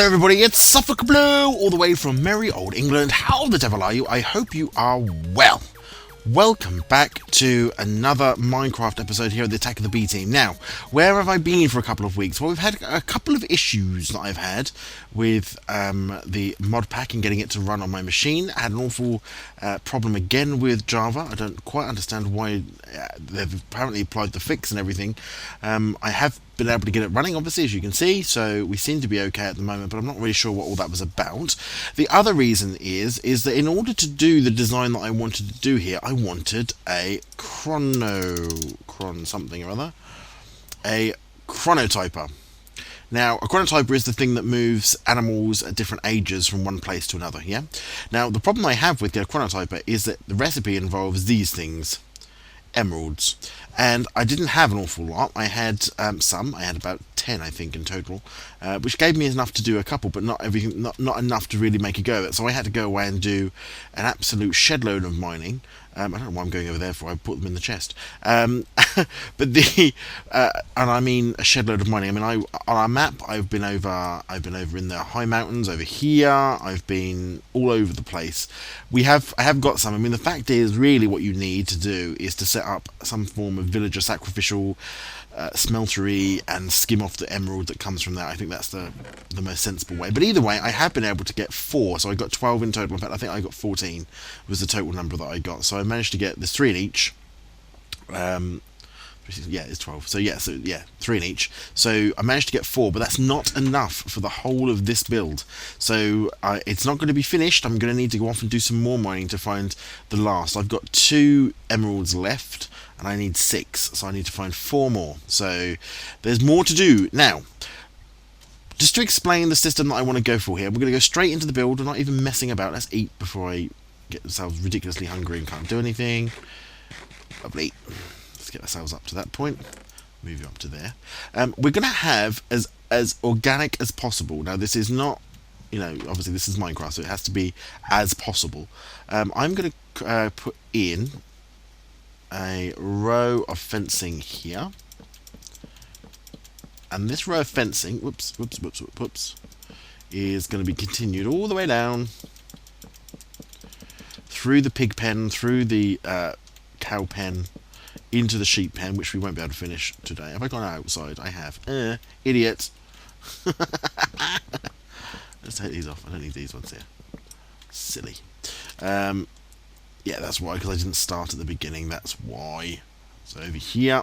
Hello everybody, it's Suffolk Blue, all the way from merry old England. How the devil are you? I hope you are well. Welcome back to another Minecraft episode here at the Attack of the B Team. Now, where have I been for a couple of weeks? Well, we've had a couple of issues that I've had with the mod pack and getting it to run on my machine. I had an awful problem again with Java. I don't quite understand why they've apparently applied the fix and everything. I have been able to get it running, obviously, as you can see, so we seem to be okay at the moment, but I'm not really sure what all that was about. The other reason is that in order to do the design that I wanted to do here, I wanted a chronotyper. Now, a chronotyper is the thing that moves animals at different ages from one place to another, yeah? Now, the problem I have with the chronotyper is that the recipe involves these things. Emeralds, and I didn't have an awful lot. I had some. I had about 10, I think, in total, which gave me enough to do a couple, but not everything, not enough to really make a go of it. So I had to go away and do an absolute shed load of mining. I don't know why I'm going over there for. I put them in the chest. But and I mean a shed load of mining. I mean, on our map, I've been over in the high mountains over here. I've been all over the place. I have got some. I mean, the fact is, really, what you need to do is to set up some form of villager sacrificial smeltery and skim off the emerald that comes from that. I think that's the most sensible way. But either way, I have been able to get 4, so I got 12 in total. In fact, I think I got 14 was the total number that I got. So I managed to get, there's 3 in each. Yeah, it's 12. So yeah, 3 in each. So I managed to get 4, but that's not enough for the whole of this build. So it's not going to be finished. I'm going to need to go off and do some more mining to find the last. I've got 2 emeralds left, and I need 6, so I need to find 4 more. So there's more to do. Now, just to explain the system that I want to go for here, we're going to go straight into the build. We're not even messing about. Let's eat before I get ourselves ridiculously hungry and can't do anything. Lovely. Let's get ourselves up to that point. Move you up to there. We're going to have as organic as possible. Now, this is not, obviously this is Minecraft, so it has to be as possible. I'm going to put in a row of fencing here, and this row of fencing, whoops, is going to be continued all the way down through the pig pen, through the cow pen, into the sheep pen, which we won't be able to finish today. Have I gone outside? I have. Idiot. Let's take these off. I don't need these ones here. Silly. Yeah, that's why, because I didn't start at the beginning. That's why. So over here.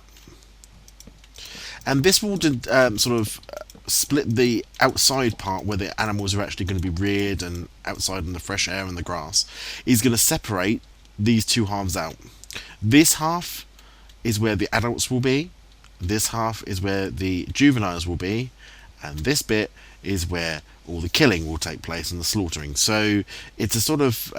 And this will sort of split the outside part where the animals are actually going to be reared and outside in the fresh air and the grass. Is going to separate these 2 halves out. This half is where the adults will be. This half is where the juveniles will be. And this bit is where all the killing will take place and the slaughtering. So it's a sort of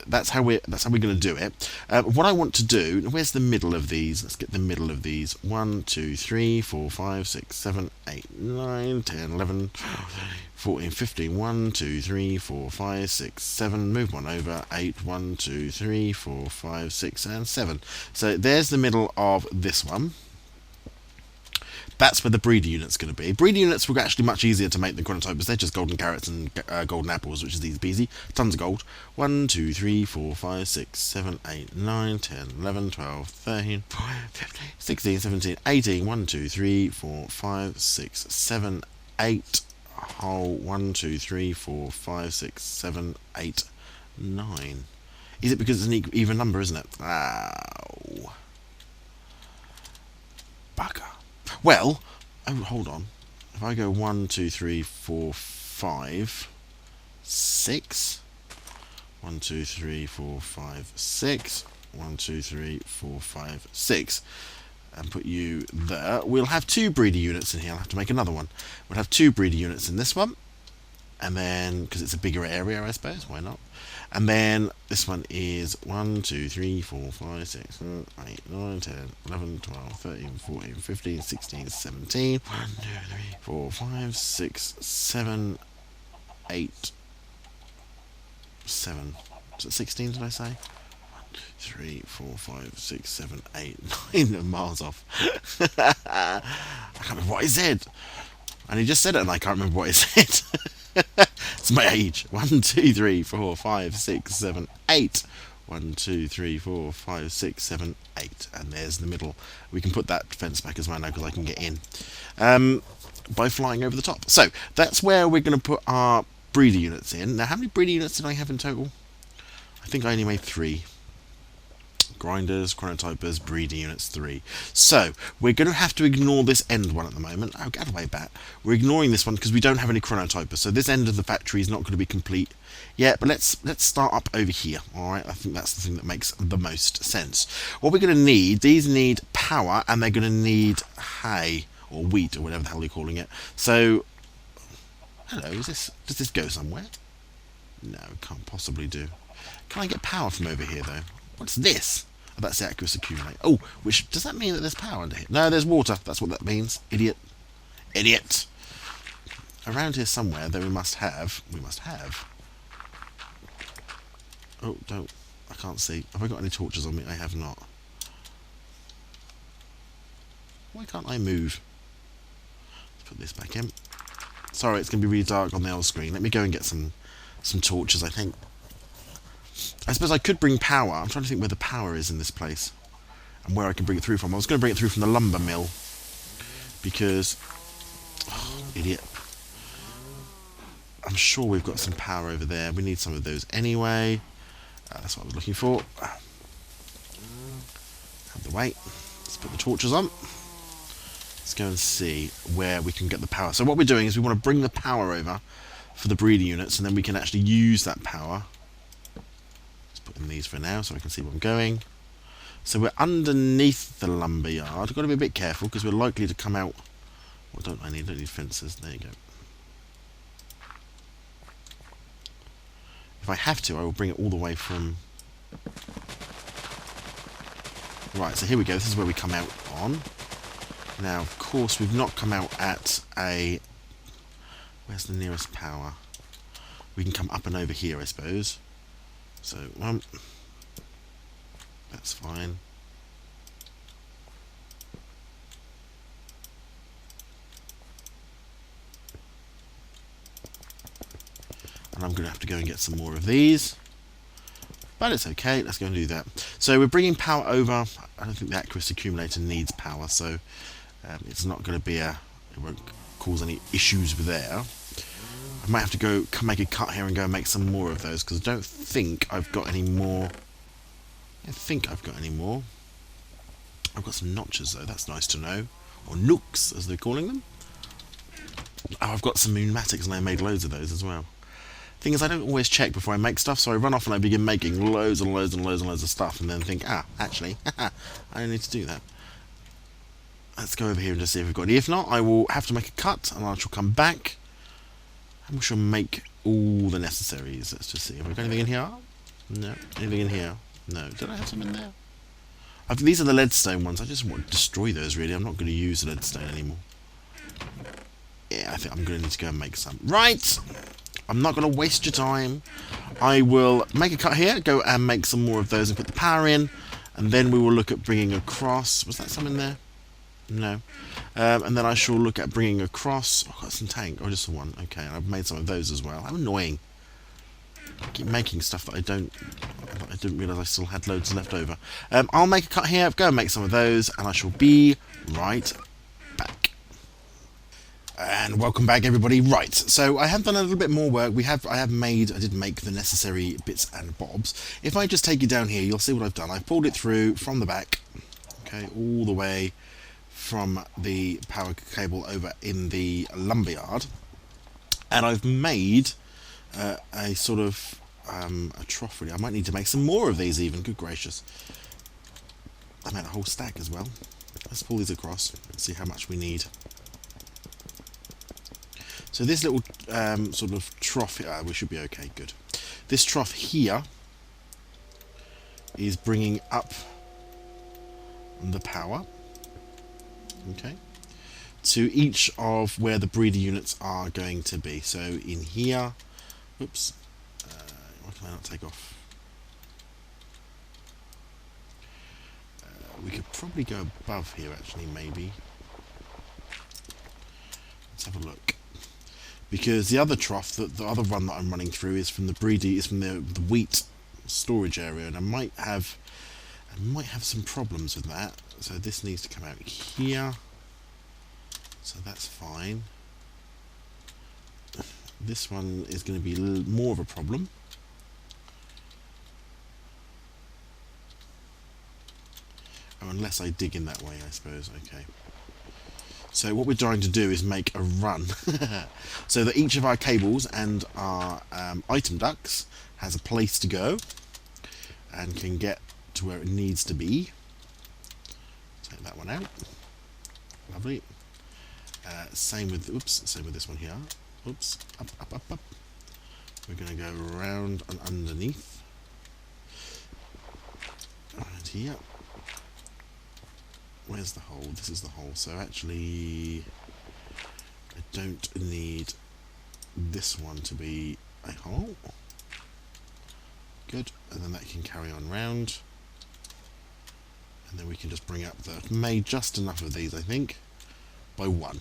that's how we're going to do it. What I want to do, where's the middle of these? Let's get the middle of these. 1, 2, 3, 4, 5, 6, 7, 8, 9, 10, 11, 14, 15. 1, 2, 3, 4, 5, 6, 7. Move one over. 8, 1, 2, 3, 4, 5, 6, and 7. So there's the middle of this one. That's where the breeder unit's going to be. Breeder units were actually much easier to make than chronotypers. They're just golden carrots and golden apples, which is easy peasy. Tons of gold. 1, 2, 3, 4, 5, 6, 7, 8, 9, 10, 11, 12, 13, 14, 15, 16, 17, 18. 1, 2, 3, 4, 5, 6, 7, 8. Whole 1, 2, 3, 4, 5, 6, 7, 8, 9. Is it because it's an even number, isn't it? Ow. Bugger. Well, hold on. If I go 1, 2, 3, 4, 5, 6. 1, 2, 3, 4, 5, 6. 1, 2, 3, 4, 5, 6. And put you there. We'll have 2 breeder units in here. I'll have to make another one. We'll have 2 breeder units in this one. And then, because it's a bigger area, I suppose, why not? And then this one is 1, 2, 3, 4, 5, 6, 7, 8, 9, 10, 11, 12, 13, 14, 15, 16, 17. 1, 2, 3, 4, 5, 6, 7, 8, 7. Is it 16, did I say? 1, 2, 3, 4, 5, 6, 7, 8, 9 miles off. I can't remember what I said. And he just said it and I can't remember what he said. It's my age. 1, 2, 3, 4, 5, 6, 7, 8. 1, 2, 3, 4, 5, 6, 7, 8. And there's the middle. We can put that fence back as well now because I can get in. By flying over the top. So that's where we're going to put our breeder units in. Now, how many breeder units did I have in total? I think I only made 3. Grinders, chronotypers, breeder units 3. So we're going to have to ignore this end one at the moment. Oh, get away, bat. We're ignoring this one because we don't have any chronotypers. So this end of the factory is not going to be complete yet. But let's start up over here. All right, I think that's the thing that makes the most sense. What we're going to need, these need power, and they're going to need hay or wheat or whatever the hell you're calling it. So, hello, does this go somewhere? No, it can't possibly do. Can I get power from over here though? What's this? Oh, that's the aqueous accumulate. Oh, which does that mean that there's power under here? No, there's water. That's what that means. Idiot. Idiot. Around here somewhere, though, we must have. Oh, don't. I can't see. Have I got any torches on me? I have not. Why can't I move? Let's put this back in. Sorry, it's going to be really dark on the old screen. Let me go and get some torches, I think. I suppose I could bring power. I'm trying to think where the power is in this place and where I can bring it through from. I was going to bring it through from the lumber mill because... Oh, idiot. I'm sure we've got some power over there. We need some of those anyway. That's what I was looking for. Out of the way. Let's put the torches on. Let's go and see where we can get the power. So what we're doing is we want to bring the power over for the breeder units, and then we can actually use that power. Let's put in these for now so I can see where I'm going. So we're underneath the lumber yard. I've got to be a bit careful because we're likely to come out... What don't I need? I don't need fences. There you go. If I have to, I will bring it all the way from... Right, so here we go. This is where we come out on. Now, of course, we've not come out at a... Where's the nearest power? We can come up and over here, I suppose. So, that's fine. And I'm going to have to go and get some more of these. But it's okay, let's go and do that. So we're bringing power over. I don't think the aqueous accumulator needs power, so it's not going to be it won't cause any issues with there. I might have to go make a cut here and go and make some more of those, because I don't think I've got any more. I've got some notches though, that's nice to know. Or nooks, as they're calling them. Oh, I've got some pneumatics and I made loads of those as well. Thing is, I don't always check before I make stuff, so I run off and I begin making loads and loads and loads and loads of stuff, and then think, actually, I don't need to do that. Let's go over here and just see if we've got any. If not, I will have to make a cut, and I shall come back, and we shall make all the necessaries. Let's just see. Have we got anything in here? No. Anything in here? No. Did I have some in there? These are the leadstone ones. I just want to destroy those, really. I'm not going to use the leadstone anymore. Yeah, I think I'm going to need to go and make some. Right! I'm not going to waste your time. I will make a cut here, go and make some more of those and put the power in, and then we will look at bringing across. Was that some in there? No. And then I shall look at bringing across. I've got some tank, or just the one. Okay, and I've made some of those as well. How annoying. I keep making stuff that I didn't realise I still had loads left over. I'll make a cut here, go and make some of those, and I shall be right back. And welcome back, everybody. Right, so I have done a little bit more work. I did make the necessary bits and bobs. If I just take you down here, you'll see what I've done. I've pulled it through from the back, okay, all the way from the power cable over in the lumberyard, and I've made a sort of a trough. Really, I might need to make some more of these. Even, good gracious, I made a whole stack as well. Let's pull these across and see how much we need. So this little sort of trough here, we should be okay, good. This trough here is bringing up the power, okay, to each of where the breeder units are going to be. So in here, oops, why can I not take off? We could probably go above here actually, maybe. Let's have a look. because the other trough, the other one that I'm running through, is from the wheat storage area, and I might have some problems with that. So this needs to come out here. So that's fine. This one is going to be more of a problem. Oh, unless I dig in that way, I suppose. Okay. So what we're trying to do is make a run so that each of our cables and our item ducts has a place to go and can get to where it needs to be. Take that one out. Lovely. Same with this one here. Oops, up. We're going to go around and underneath. And here. Where's the hole? This is the hole. So actually, I don't need this one to be a hole. Good. And then that can carry on round. And then we can just bring up made just enough of these, I think, by one.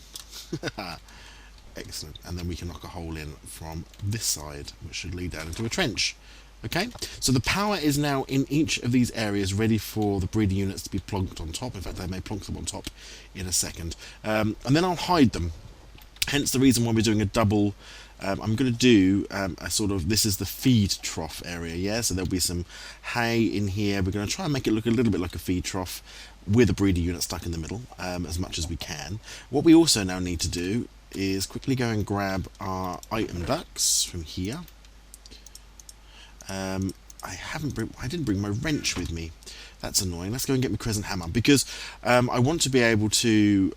Excellent. And then we can knock a hole in from this side, which should lead down into a trench. Okay, so the power is now in each of these areas ready for the breeder units to be plonked on top. In fact, I may plonk them on top in a second. And then I'll hide them. Hence the reason why we're doing a double. I'm going to do a sort of, this is the feed trough area, yeah? So there'll be some hay in here. We're going to try and make it look a little bit like a feed trough with a breeder unit stuck in the middle, as much as we can. What we also now need to do is quickly go and grab our item ducts from here. I didn't bring my wrench with me. That's annoying. Let's go and get my crescent hammer, because I want to be able to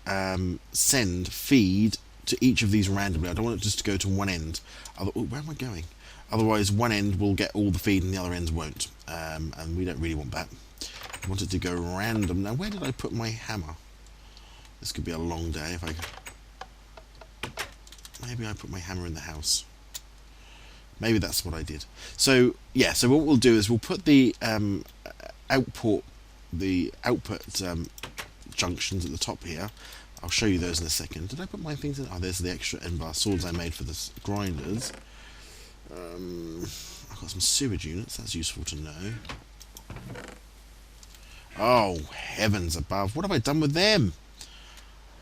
send feed to each of these randomly. I don't want it just to go to one end. Where am I going? Otherwise, one end will get all the feed and the other ends won't. And we don't really want that. I want it to go random. Now, where did I put my hammer? This could be a long day if I... Maybe I put my hammer in the house. Maybe that's what I did. So yeah, so what we'll do is we'll put the output junctions at the top here. I'll show you those in a second. Did I put my things in? Oh, there's the extra end bar swords I made for the grinders. I've got some sewage units. That's useful to know. Oh, heavens above! What have I done with them?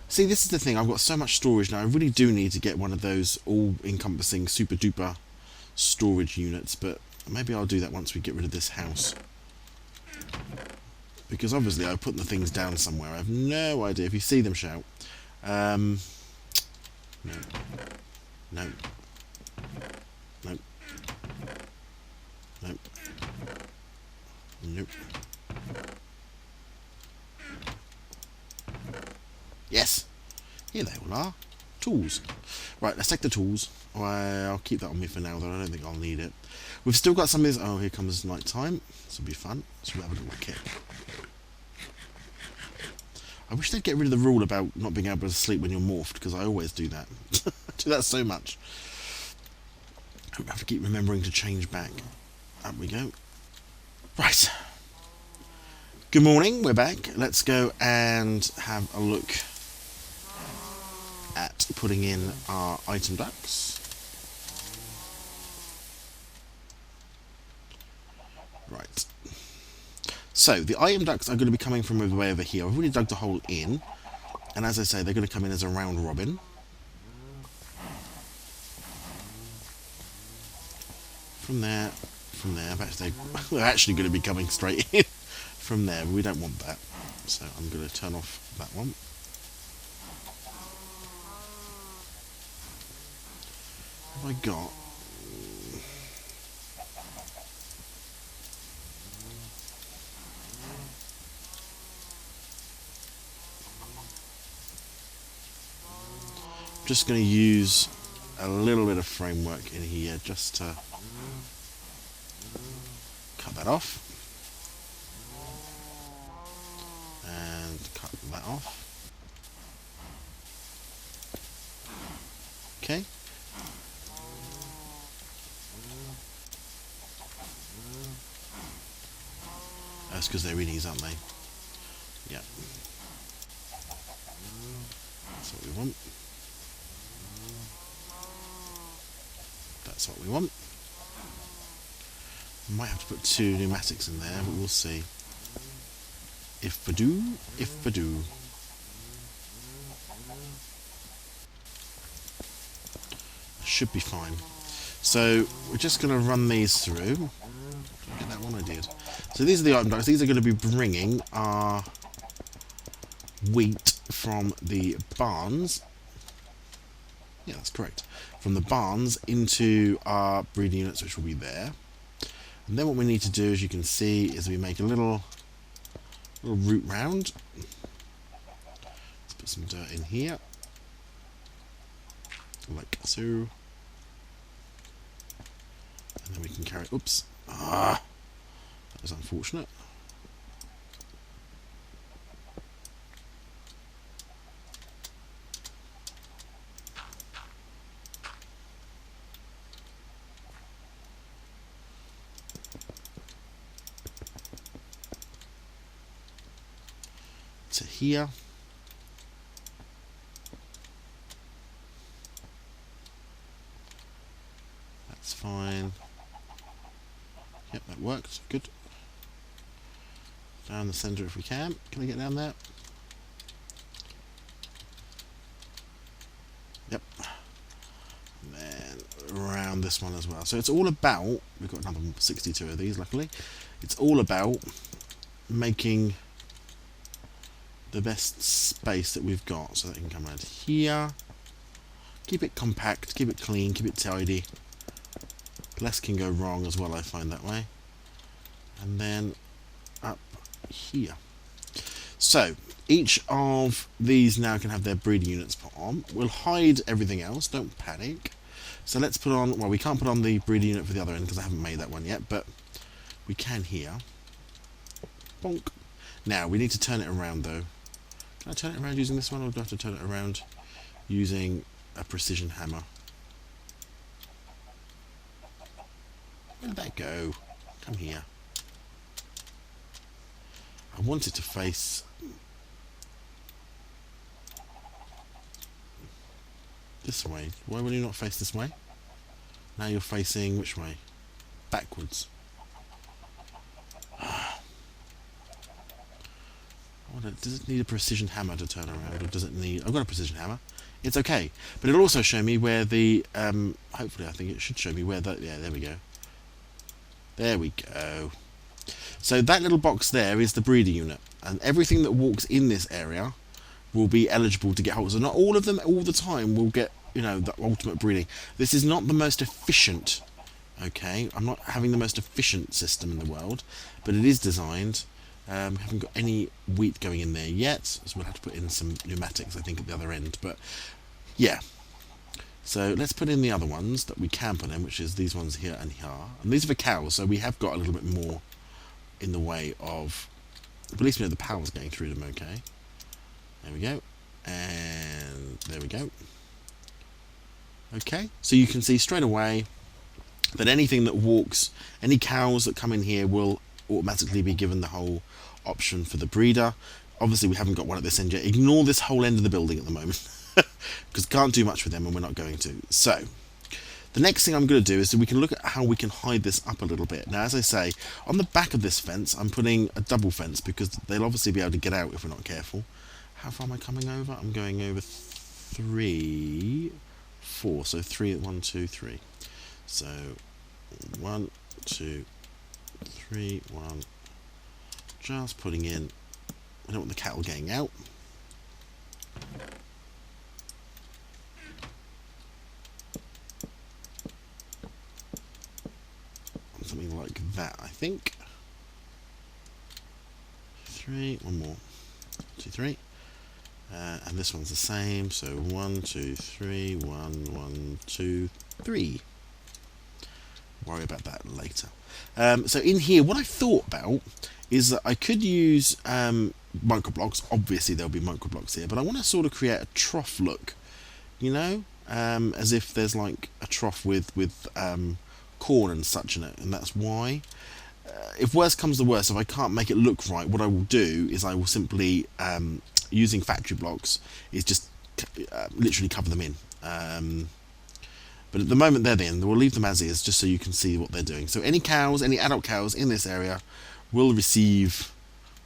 See, this is the thing. I've got so much storage now. I really do need to get one of those all-encompassing, super-duper storage units, but maybe I'll do that once we get rid of this house. Because obviously I've put the things down somewhere. I have no idea. If you see them, shout. No. No. Nope. Nope. Nope. Yes! Here they all are. Tools. Right, let's take the tools. I'll keep that on me for now, though I don't think I'll need it. We've still got some of this. Oh, here comes night time. This will be fun. So we'll have a little kit. I wish they'd get rid of the rule about not being able to sleep when you're morphed, because I always do that. I do that so much. I have to keep remembering to change back. Up we go. Right. Good morning, we're back. Let's go and have a look at putting in our item ducts. Right. So the item ducts are going to be coming from the way over here. I've already dug the hole in, and as I say, they're going to come in as a round robin. From there, they're actually going to be coming straight in from there, but we don't want that. So I'm going to turn off that one. What have I got? Just going to use a little bit of framework in here just to cut that off and cut that off. Okay. That's because they're innies, aren't they? Yeah. That's what we want. That's what we want. Might have to put 2 pneumatics in there, but we'll see. If I do, if I do. Should be fine. So we're just going to run these through. Get that one I did. So these are the item ducts. These are going to be bringing our wheat from the barns. Yeah, that's correct. From the barns into our breeding units, which will be there. And then what we need to do, as you can see, is we make a little route round. Let's put some dirt in here, like so. And then we can carry. Oops! That was unfortunate. To here. That's fine. Yep, that worked. Good. Down the centre if we can. Can we get down there? Yep. And then around this one as well. So it's all about, we've got another 62 of these luckily. It's all about making the best space that we've got, so that you can come around here, keep it compact, keep it clean, keep it tidy. Less can go wrong as well, I find that way. And then up here. So each of these now can have their breeding units put on. We'll hide everything else, don't panic. So let's put on, well, we can't put on the breeding unit for the other end because I haven't made that one yet, but we can here. Bonk. Now we need to turn it around though. Can I turn it around using this one, or do I have to turn it around using a precision hammer? Where did that go? Come here. I want it to face this way. Why will you not face this way? Now you're facing which way? Backwards. Does it need a precision hammer to turn around, or does it need... I've got a precision hammer. It's okay. But it'll also show me where the... hopefully, I think it should show me where the... Yeah, there we go. There we go. So that little box there is the breeder unit. And everything that walks in this area will be eligible to get hold. So not all of them all the time will get, you know, the ultimate breeding. This is not the most efficient, okay? I'm not having the most efficient system in the world, but it is designed... we haven't got any wheat going in there yet, so we'll have to put in some pneumatics, I think, at the other end. But yeah, so let's put in the other ones that we can put in, which is these ones here and here. And these are for cows, so we have got a little bit more in the way of... At least we know the power's going through them okay. There we go. And there we go. Okay, so you can see straight away that anything that walks, any cows that come in here will automatically be given the whole option for the breeder. Obviously we haven't got one at this end yet. Ignore this whole end of the building at the moment because can't do much with them and we're not going to. So the next thing I'm going to do is we can look at how we can hide this up a little bit. Now, as I say, on the back of this fence I'm putting a double fence because they'll obviously be able to get out if we're not careful. How far am I coming over? I'm going over 3, 4. So 3, 1, 2, 3. So 1, 2, 3, 1. Just putting in. I don't want the cattle getting out. Something like that, I think. 3, one more. 2, 3. And this one's the same. So 1, 2, 3, 1, 1, 2, 3. Worry about that later. So in here, what I thought about is that I could use micro blocks. Obviously, there'll be micro blocks here, but I want to sort of create a trough look, you know, as if there's like a trough with corn and such in it, and that's why. If worse comes to worse, if I can't make it look right, what I will do is I will simply, using factory blocks, is just literally cover them in. But at the moment they're in, we'll leave them as is, just so you can see what they're doing. So any cows, any adult cows in this area will receive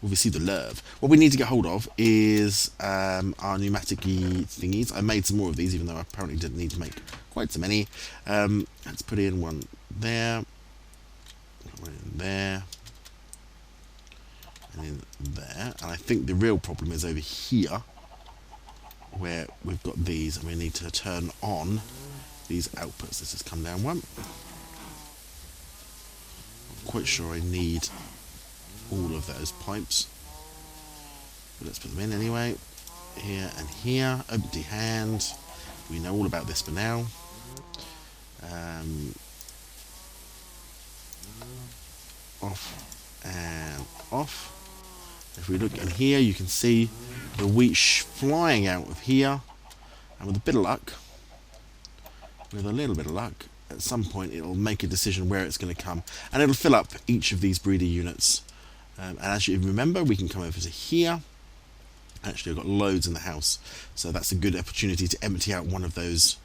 the love. What we need to get hold of is our pneumatic-y thingies. I made some more of these, even though I apparently didn't need to make quite so many. Let's put in one there, one in there, and in there. And I think the real problem is over here, where we've got these, and we need to turn on these outputs. Let's just come down one. I'm quite sure I need all of those pipes, but let's put them in anyway. Here and here, empty hand. We know all about this for now. Off and off. If we look in here, you can see the wheat flying out of here, and with a bit of luck, with a little bit of luck, at some point it'll make a decision where it's going to come, and it'll fill up each of these breeder units. And as you remember, we can come over to here. Actually, I've got loads in the house, so that's a good opportunity to empty out one of those,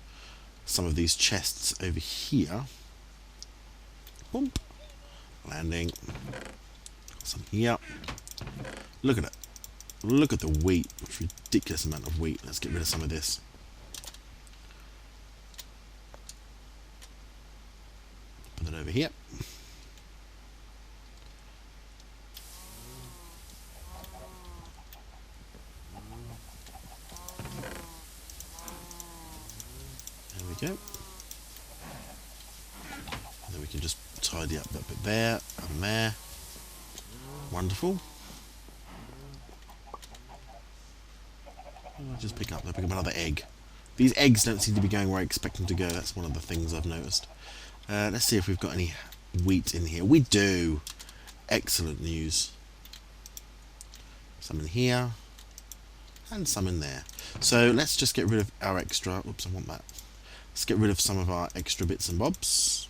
some of these chests over here. Boom. Landing. Some here. Look at it. Look at the wheat. It's a ridiculous amount of wheat. Let's get rid of some of this. Put that over here. There we go. And then we can just tidy up that bit there and there. Wonderful. I'll just pick up another egg. These eggs don't seem to be going where I expect them to go. That's one of the things I've noticed. Let's see if we've got any wheat in here. We do. Excellent news. Some in here. And some in there. So let's just get rid of our extra. Oops, I want that. Let's get rid of some of our extra bits and bobs.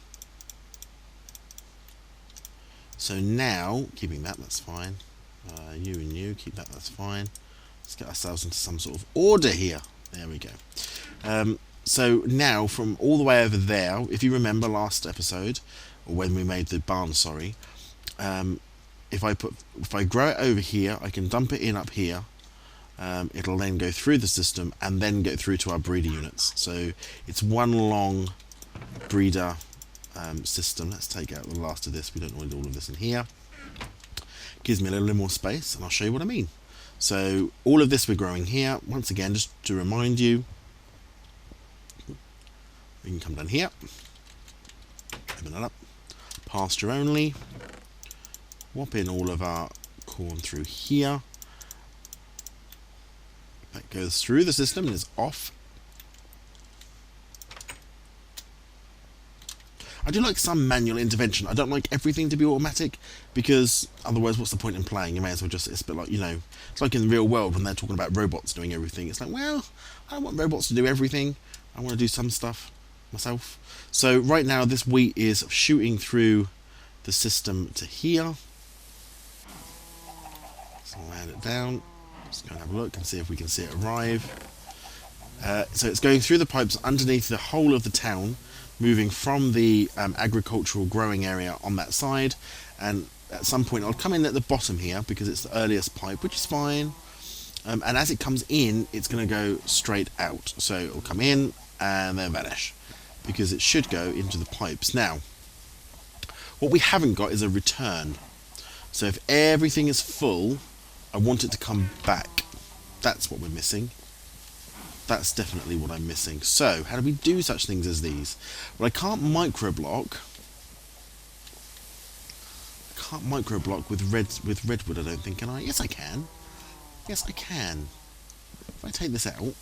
So now, keeping that, that's fine. You and you, keep that, that's fine. Let's get ourselves into some sort of order here. There we go. So now, from all the way over there, if you remember last episode, or when we made the barn, sorry, if I grow it over here, I can dump it in up here. It'll then go through the system and then get through to our breeder units. So it's one long breeder system. Let's take out the last of this. We don't need all of this in here. Gives me a little more space, and I'll show you what I mean. So all of this we're growing here. Once again, just to remind you, we can come down here, open that up, pasture only, whop in all of our corn through here. That goes through the system and is off. I do like some manual intervention. I don't like everything to be automatic, because otherwise what's the point in playing? You may as well just, it's a bit like, you know, it's like in the real world when they're talking about robots doing everything. It's like, well, I don't want robots to do everything. I want to do some stuff myself. So right now this wheat is shooting through the system to here. So I'll land it down. Just go and have a look and see if we can see it arrive. So it's going through the pipes underneath the whole of the town, moving from the agricultural growing area on that side, and at some point I'll come in at the bottom here because it's the earliest pipe, which is fine, and as it comes in it's going to go straight out, so it'll come in and then vanish because it should go into the pipes. Now what we haven't got is a return, so if everything is full I want it to come back. That's what we're missing. That's definitely what I'm missing. So, how do we do such things as these? Well, I can't microblock. with redwood, I don't think, can I? Yes, I can. Yes, I can. If I take this out,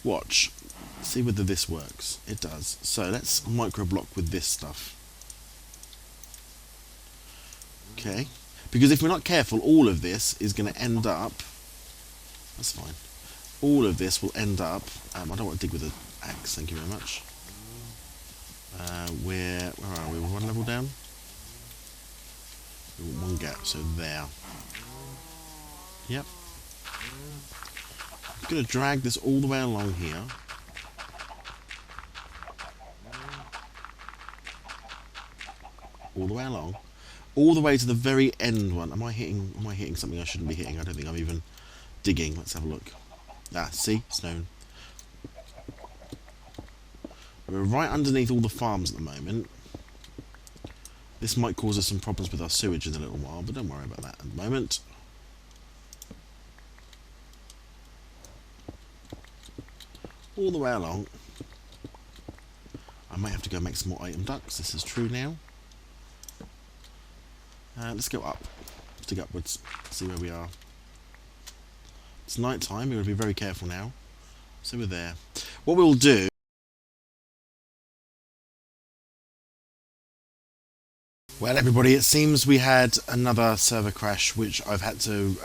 watch. See whether this works. It does. So, let's microblock with this stuff. Okay. Because if we're not careful, all of this is going to end up... That's fine. All of this will end up... I don't want to dig with an axe, thank you very much. Where are we? We're one level down? One gap, so there. Yep. I'm going to drag this all the way along here. all the way along, all the way to the very end one. Am I hitting something I shouldn't be hitting? I don't think I'm even digging. Let's have a look. See? Stone. We're right underneath all the farms at the moment. This might cause us some problems with our sewage in a little while, but don't worry about that at the moment. All the way along. I might have to go make some more item ducts. This is true now. Let's go up. Let's dig upwards. See where we are. It's night time. We've got to be very careful now. So we're there. What we'll do... Well, everybody, it seems we had another server crash, which I've had to...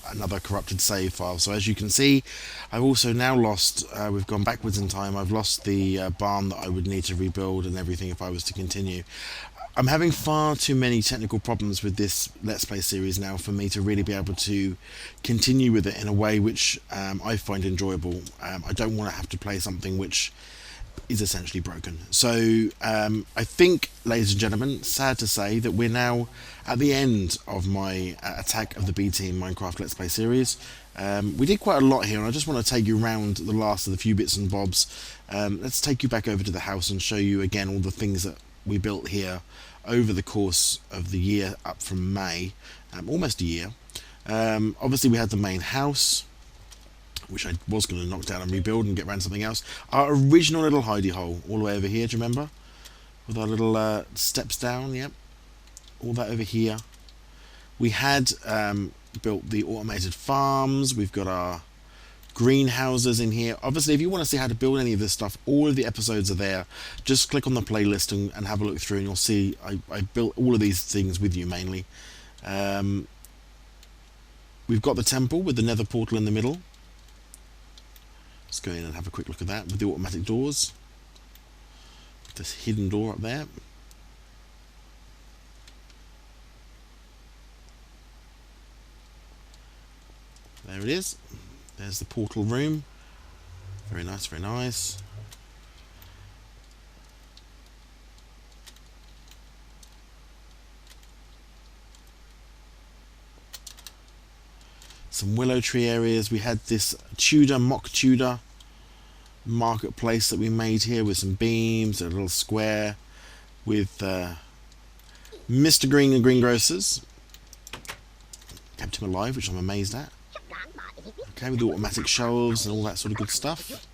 another corrupted save file. So as you can see, I've also now lost... we've gone backwards in time. I've lost the barn that I would need to rebuild and everything if I was to continue. I'm having far too many technical problems with this Let's Play series now for me to really be able to continue with it in a way which I find enjoyable. I don't want to have to play something which is essentially broken. So I think, ladies and gentlemen, sad to say that we're now at the end of my Attack of the B Team Minecraft Let's Play series. We did quite a lot here, and I just want to take you around the last of the few bits and bobs. Let's take you back over to the house and show you again all the things that we built here over the course of the year up from May, almost a year. Obviously we had the main house, which I was going to knock down and rebuild and get around something else. Our original little hidey hole all the way over here, do you remember? With our little steps down, yep. All that over here. We had built the automated farms. We've got our greenhouses in here. Obviously, if you want to see how to build any of this stuff, all of the episodes are there. Just click on the playlist and have a look through, and you'll see I built all of these things with you mainly. We've got the temple with the nether portal in the middle. Let's go in and have a quick look at that with the automatic doors. This hidden door up there. There it is. There's the portal room. Very nice, very nice. Some willow tree areas. We had this mock Tudor marketplace that we made here with some beams, a little square with Mr. Green and Greengrocers. Kept him alive, which I'm amazed at. Okay, with the automatic shelves and all that sort of good stuff.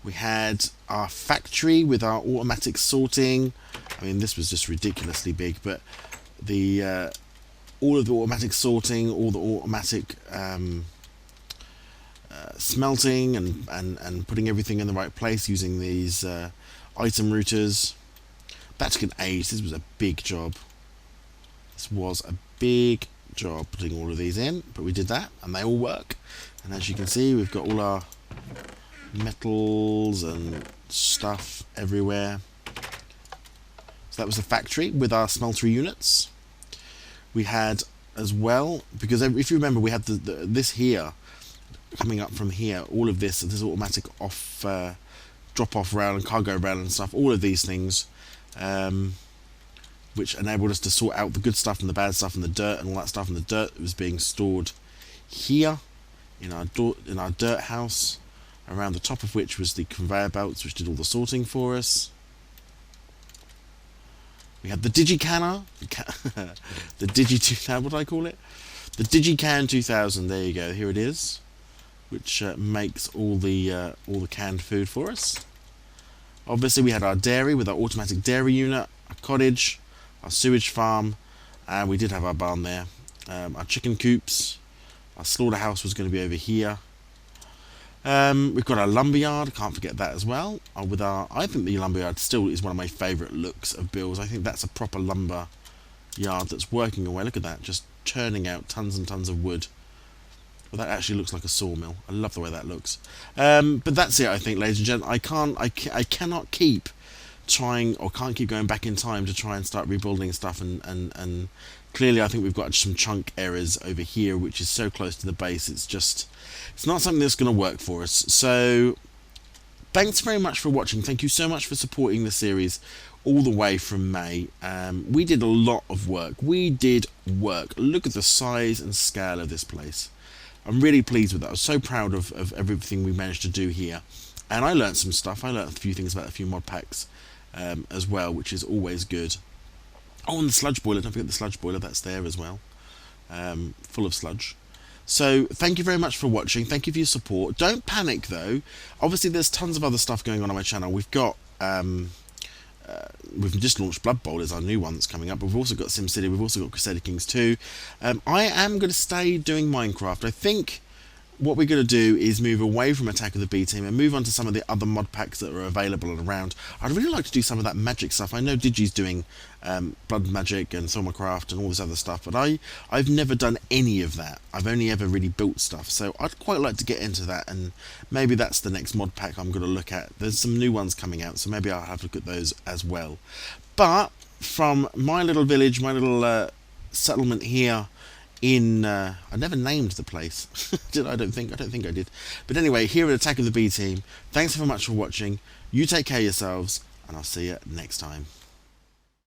We had our factory with our automatic sorting. I mean, this was just ridiculously big, but the all of the automatic sorting, all the automatic smelting and putting everything in the right place using these item routers. That took an age. This was a big job. This was a big job putting all of these in, but we did that and they all work. And as you can see, we've got all our metals and stuff everywhere. So that was the factory with our smeltery units. We had as well, because if you remember, we had this here coming up from here, all of this automatic off drop-off rail and cargo rail and stuff, all of these things, which enabled us to sort out the good stuff and the bad stuff and the dirt and all that stuff. And the dirt was being stored here in our dirt house, around the top of which was the conveyor belts which did all the sorting for us. We had the Digicanner, the Digi2000, what did I call it? The Digican 2000, there you go, here it is, which makes all the canned food for us. Obviously we had our dairy with our automatic dairy unit, our cottage, our sewage farm, and we did have our barn there. Our chicken coops, our slaughterhouse was going to be over here. We've got our lumberyard, can't forget that as well. I think the lumberyard still is one of my favourite looks of builds. I think that's a proper lumber yard that's working away. Look at that, just churning out tons and tons of wood. Well, that actually looks like a sawmill. I love the way that looks. But that's it, I think, ladies and gentlemen. I cannot keep trying, or can't keep going back in time to try and start rebuilding stuff, and clearly I think we've got some chunk errors over here, which is so close to the base. It's not something that's going to work for us. So thanks very much for watching. Thank you so much for supporting the series. all the way from May. We did a lot of work. Look at the size and scale of this place. I'm really pleased with that. I was so proud of everything we managed to do here. And I learned some stuff. I learned a few things about a few mod packs as well, which is always good. Oh, and the sludge boiler. Don't forget the sludge boiler. That's there as well. Full of sludge. So thank you very much for watching. Thank you for your support. Don't panic though. Obviously there's tons of other stuff going on my channel. We've got we've just launched Blood Bowl as our new one that's coming up, but we've also got SimCity, we've also got Crusader Kings 2. I am going to stay doing Minecraft. I think what we're going to do is move away from Attack of the B Team and move on to some of the other mod packs that are available and around. I'd really like to do some of that magic stuff. I know Digi's doing Blood Magic and Thermalcraft and all this other stuff, but I've never done any of that. I've only ever really built stuff, so I'd quite like to get into that, and maybe that's the next mod pack I'm going to look at. There's some new ones coming out, so maybe I'll have a look at those as well. But from my little village, my little settlement here in I never named the place. Did I? I don't think I did. But anyway, here at Attack of the B Team, thanks so much for watching. You take care of yourselves, and I'll see you next time.